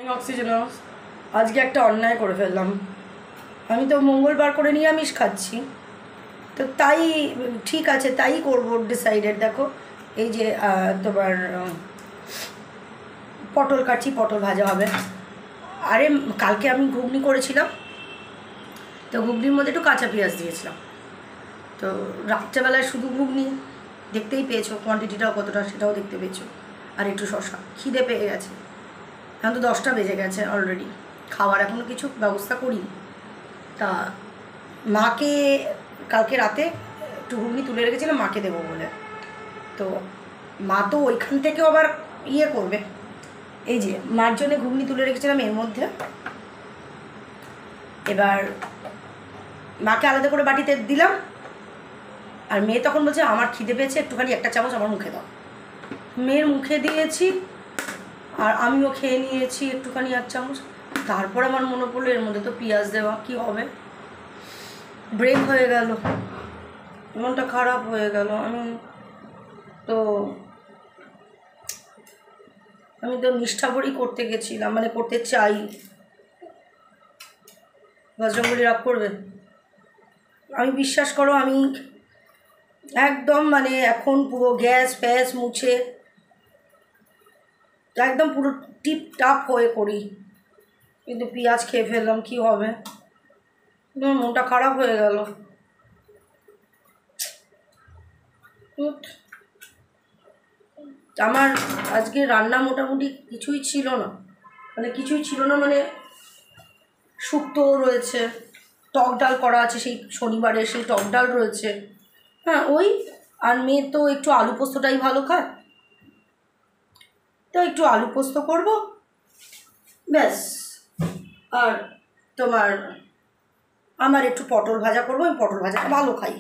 Oxygen আজকে একটা অন্যায় করে ফেললাম। আমি তো মঙ্গলবার করে নিরামিষ খাচ্ছি, তো তাই ঠিক আছে, তাই করবো ডিসাইডেড। দেখো এই যে তোমার পটল কাটছি, পটল ভাজা হবে। আরে কালকে আমি ঘুগনি করেছিলাম, তো ঘুগনির মধ্যে একটু কাঁচা পেঁয়াজ দিয়েছিলাম। তো রাত্রেবেলায় শুধু ঘুগনি, দেখতেই পেয়েছো কোয়ান্টিটিটাও কতটা, সেটাও দেখতে পেয়েছো। আর একটু শশা, খিদে পেয়ে গেছে। এখন তো 10টা বেজে গেছে অলরেডি, খাওয়ার এখনও কিছু ব্যবস্থা করিনি। তা মাকে কালকে রাতে একটু ঘুগনি তুলে রেখেছিলাম মাকে দেবো বলে, তো মা তো ওইখান থেকেও আবার ইয়ে করবে। এই যে মার জন্য ঘুগনি তুলে রেখেছিলাম এর মধ্যে, এবার মাকে আলাদা করে বাটিতে দিলাম। আর মেয়ে তখন বলছে আমার খিদে পেয়েছে, একটুখানি একটা চামচ আমার মুখে দাও। মেয়ের মুখে দিয়েছি আর আমিও খেয়ে নিয়েছি একটুখানি 1 চামচ। তারপর আমার মনে পড়লো এর মধ্যে তো পেঁয়াজ দেওয়া, কী হবে। ব্রেক হয়ে গেল, মনটা খারাপ হয়ে গেল। আমি তো নিষ্ঠাভরেই করতে গেছিলাম, মানে করতে চাই। বজরঙ্গলি রাগ করবে? আমি বিশ্বাস করো, আমি একদম মানে এখন পুরো গ্যাস ফ্যাস মুছে একদম পুরো টিপ টাপ হয়ে করি, কিন্তু পেঁয়াজ খেয়ে ফেললাম, কী হবে। মনটা খারাপ হয়ে গেল। আমার আজকে রান্না মোটামুটি কিছুই ছিল না, মানে শুক্তো রয়েছে, টক ডাল করা আছে সেই শনিবারে, সেই টক ডাল রয়েছে। হ্যাঁ ওই, আর মেয়ে তো একটু আলু পোস্তটাই ভালো খায়, তো একটু আলু পোস্ত করব ব্যাস। আর তোমার আমার একটু পটল ভাজা করবো, আমি পটল ভাজাটা ভালো খাই।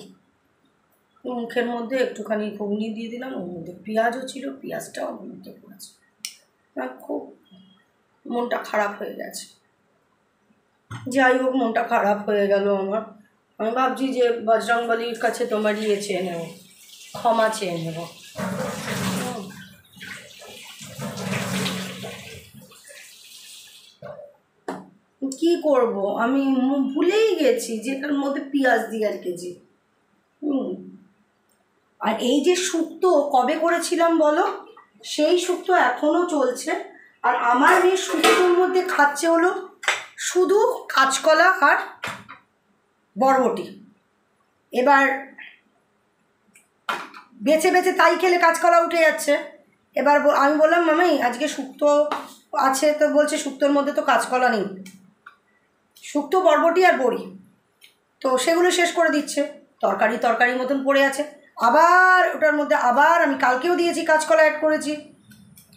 মুখের মধ্যে একটুখানি ঘুগনি দিয়ে দিলাম, ওর মধ্যে পেঁয়াজও ছিল, পেঁয়াজটাও ওর মধ্যে পড়েছে। খুব মনটা খারাপ হয়ে গেছে। যাই হোক, মনটা খারাপ হয়ে গেল আমার। আমি ভাবছি যে বজরংবলির কাছে তোমার ইয়ে চেয়ে নেব, ক্ষমা চেয়ে নেব। কি করব, আমি ভুলেই গেছি যেটার মধ্যে পেঁয়াজ দিয়ে আর কেজি। আর এই যে শুক্তো কবে করেছিলাম বলো, সেই শুক্তো এখনও চলছে। আর আমার মেয়ে শুক্তোর মধ্যে খাচ্ছে হলো শুধু কাঁচকলা আর বরবটি। এবার বেছে বেছে তাই খেলে কাঁচকলা উঠে যাচ্ছে। এবার আমি বললাম মামাই আজকে শুক্তো আছে, তো বলছে শুক্তোর মধ্যে তো কাঁচকলা নেই, শুক্তো বরবটি আর বড়ি, তো সেগুলো শেষ করে দিচ্ছে। তরকারি মতন পড়ে আছে, আবার ওটার মধ্যে আবার আমি কালকেও দিয়েছি, কাঁচকলা অ্যাড করেছি,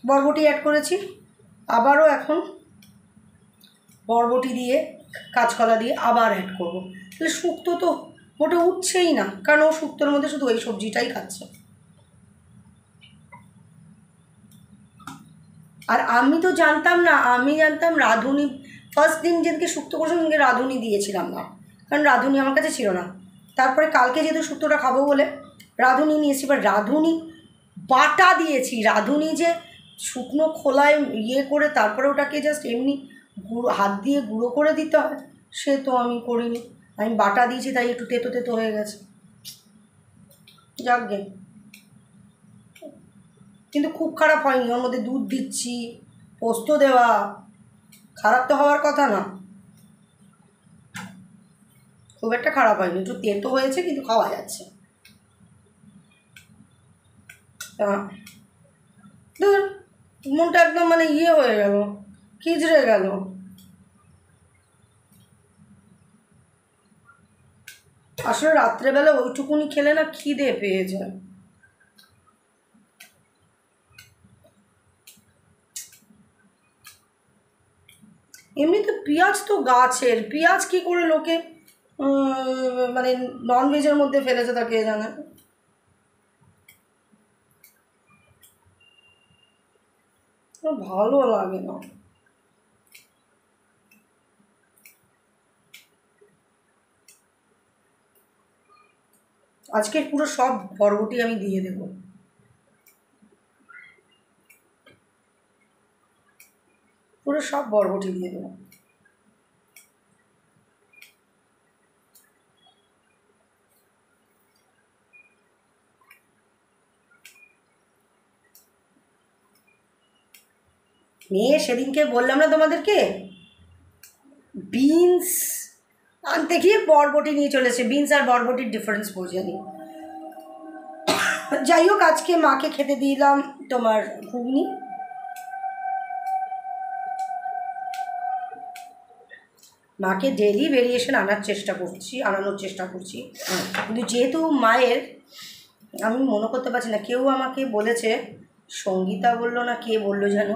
বরবটি অ্যাড করেছি, আবারও এখন বরবটি দিয়ে কাঁচকলা দিয়ে আবার অ্যাড করবো। তাহলে শুক্তো তো মোটে উঠছেই না, কারণ ও শুক্তোর মধ্যে শুধু ওই সবজিটাই খাচ্ছে। আর আমি তো জানতাম না, আমি জানতাম রাঁধুনি, ফার্স্ট দিন যেদিকে শুক্তো করছিলাম সেদিনকে রাঁধুনি দিয়েছিলাম না, কারণ রাঁধুনি আমার কাছে ছিল না। তারপরে কালকে যেহেতু শুক্তোটা খাবো বলে রাঁধুনি নিয়েছি, এবার রাঁধুনি বাটা দিয়েছি। রাঁধুনি যে শুকনো খোলায় ইয়ে করে তারপরে ওটাকে জাস্ট এমনি গুঁড়ো হাত দিয়ে গুঁড়ো করে দিতে হয়, সে তো আমি করিনি, আমি বাটা দিয়েছি, তাই একটু তেতো তেতো হয়ে গেছে। যাকগে, কিন্তু খুব খারাপ হয়নি, ওর মধ্যে দুধ দিচ্ছি, পোস্ত দেওয়া, খারাপ তো হওয়ার কথা না, খুব একটা খারাপ হয়নি, একটু তেতো হয়েছে কিন্তু খাওয়া যাচ্ছে। ধুর, মনটা একদম মানে ইয়ে হয়ে গেল, খিচড়ে গেল। আসলে রাত্রেবেলা ওইটুকুনি খেলে না খিদে পেয়ে যায়। এমনি তো পেঁয়াজ তো গাছের, পেঁয়াজ কি করে লোকে মানে ননভেজের মধ্যে ফেলেছে তা কে জানে। ভালো লাগে না। আজকে পুরো সব বরবটি আমি দিয়ে দেবো। পুরো সব বরবটি দিয়ে দেবো। মেয়ে সেদিনকে বললাম না তোমাদেরকে, বিনস আনতে গিয়ে বরবটি নিয়ে চলেছে। বিনস আর বরবটির ডিফারেন্স বোঝেনি। যাই হোক, আজকে মাকে খেতে দিলাম তোমার ঘুগনি। মাকে ডেলি ভেরিয়েশন আনানোর চেষ্টা করছি, কিন্তু যেহেতু মায়ের, আমি মনে করতে পারছি না, কেউ আমাকে বলেছে, সঙ্গীতা বললো না কে বললো যেন,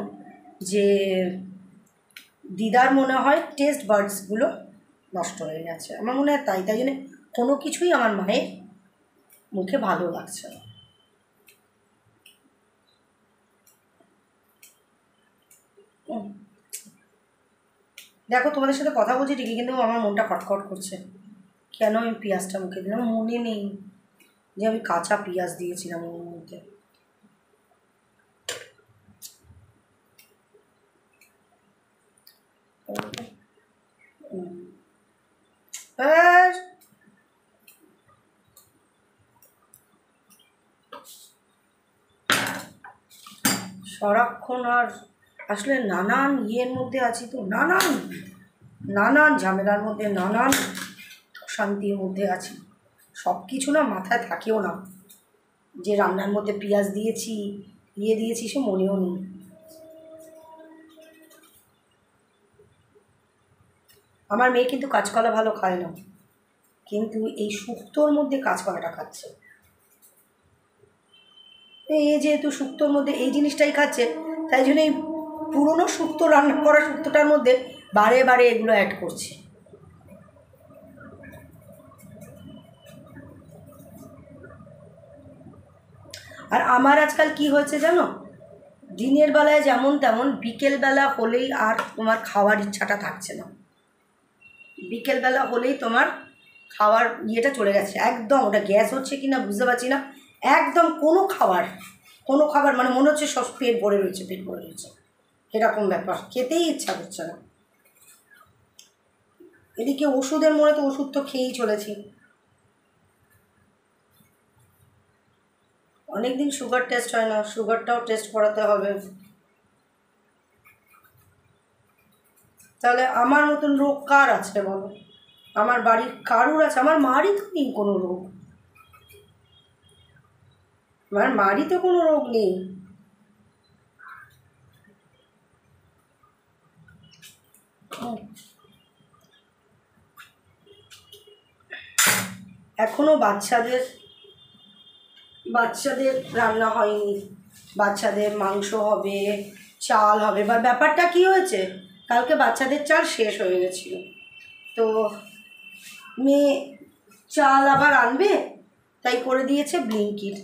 যে দিদার মনে হয় টেস্ট বার্ডসগুলো নষ্ট হয়ে গেছে। আমার মনে হয় তাই জন্য কোনো কিছুই আমার মায়ের মুখে ভালো লাগছে না। দেখো, তোমাদের সাথে কথা বলছি ঠিকই, কিন্তু আমার মনটা খটখট করছে। কেন আমি পেঁয়াজটা মুখে দিলাম, মনে নেই যে আমি কাঁচা পেঁয়াজ দিয়েছিলাম ওর মধ্যে। সারাক্ষণ আর আসলে নানান ইয়ের মধ্যে আছি তো, নানান ঝামেলার মধ্যে, নানান শান্তির মধ্যে আছি। সব কিছু না মাথায় থাকেও না, যে রান্নার মধ্যে পেঁয়াজ দিয়েছি সে মনেও নেই। আমার মেয়ে কিন্তু কাঁচকলা ভালো খায় না, কিন্তু এই শুক্তোর মধ্যে কাঁচকলাটা খাচ্ছে। এই যেহেতু শুক্তোর মধ্যে এই জিনিসটাই খাচ্ছে, তাই জন্য এই পুরনো শুক্তো, রান্না করা শুক্তোটার মধ্যে বারে বারে এগুলো অ্যাড করছি। আর আমার আজকাল কি হয়েছে জানো, দিনের বেলায় যেমন তেমন, বিকেলবেলা হলেই আর তোমার খাওয়ার ইচ্ছাটা থাকছে না। বিকেলবেলা হলেই তোমার খাওয়ার ইয়েটা চলে গেছে একদম। ওটা গ্যাস হচ্ছে কি না বুঝতে পারছি না, একদম কোনো খাবার মানে মনে হচ্ছে সব পেট ভরে রয়েছে এরকম ব্যাপার, খেতেই ইচ্ছা করছে না। এদিকে ওষুধের মনে তো ওষুধ তো খেয়েই চলেছি। অনেকদিন সুগার টেস্ট হয় না, সুগারটাও টেস্ট করাতে হবে। তাহলে আমার মতন রোগ কার আছে বলো? আমার বাড়ির কারুর আছে? আমার মারই তো নেই কোনো রোগ, আমার মারই তো কোনো রোগ নেই। এখনো বাচ্চাদের রান্না হয়নি, বাচ্চাদের মাংস হবে, চাল হবে। বা ব্যাপারটা কি হয়েছে, কালকে বাচ্চাদের চাল শেষ হয়ে গেছিলো, তো মেয়ে চাল আবার আনবে, তাই করে দিয়েছে ব্লিঙ্কিট।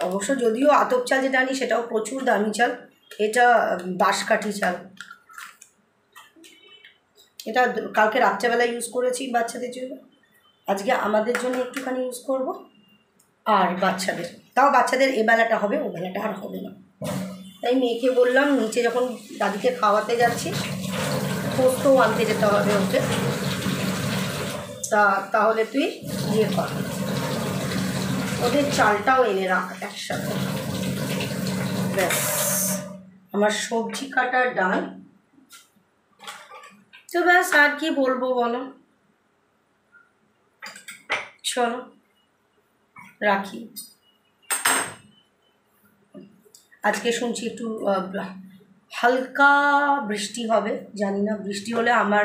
অবশ্য যদিও আতপ চাল যেটা আনি সেটাও প্রচুর দামি চাল, এটা বাঁশকাঠি চাল। এটা কালকে রাত্রেবেলা ইউজ করেছি বাচ্চাদের জন্য, আজকে আমাদের জন্য একটুখানি ইউজ করব। আর বাচ্চাদের এ বেলাটা হবে, ও বেলাটা আর হবে না। তাই মেয়েকে বললাম, নিচে যখন দাদিকে খাওয়াতে যাচ্ছি, পোস্তও আনতে যেতে হবে ওকে, তাহলে তুই ইয়ে কর, ওদের চালটাও এনে রাখ একসাথে। ব্যাস, আমার সবজি কাটার ডান। তো ব্যাস, আর কি বলবো বলো, চলো রাখি। আজকে শুনছি একটু হালকা বৃষ্টি হবে, জানি না, বৃষ্টি হলে আমার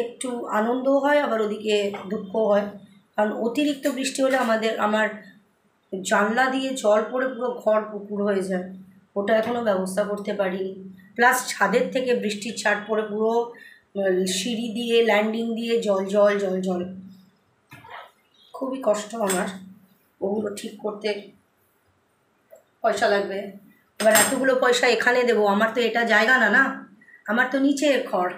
একটু আনন্দও হয়, আবার ওদিকে দুঃখও হয়। কারণ অতিরিক্ত বৃষ্টি হলে আমার জানলা দিয়ে জল পড়ে পুরো ঘর পুকুর হয়ে যায়, ওটা এখনও ব্যবস্থা করতে পারিনি। প্লাস ছাদের থেকে বৃষ্টির ছাট পড়ে পুরো সিঁড়ি দিয়ে, ল্যান্ডিং দিয়ে জল, খুবই কষ্ট আমার। ওগুলো ঠিক করতে পয়সা লাগবে, এবার এতগুলো পয়সা এখানে দেবো, আমার তো এটা জায়গা না, আমার তো নিচে ঘর,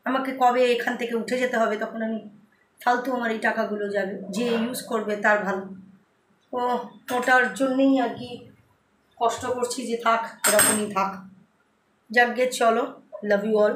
আমাকে কবে এখান থেকে উঠে যেতে হবে, তখন আমি ফালতু আমার এই টাকাগুলো যাবে, যে ইউজ করবে তার ভালো। ওটার জন্যেই আর কি কষ্ট করছি, যে থাক এরকমই থাক, যাক গে চলো, লাভ ইউ অল।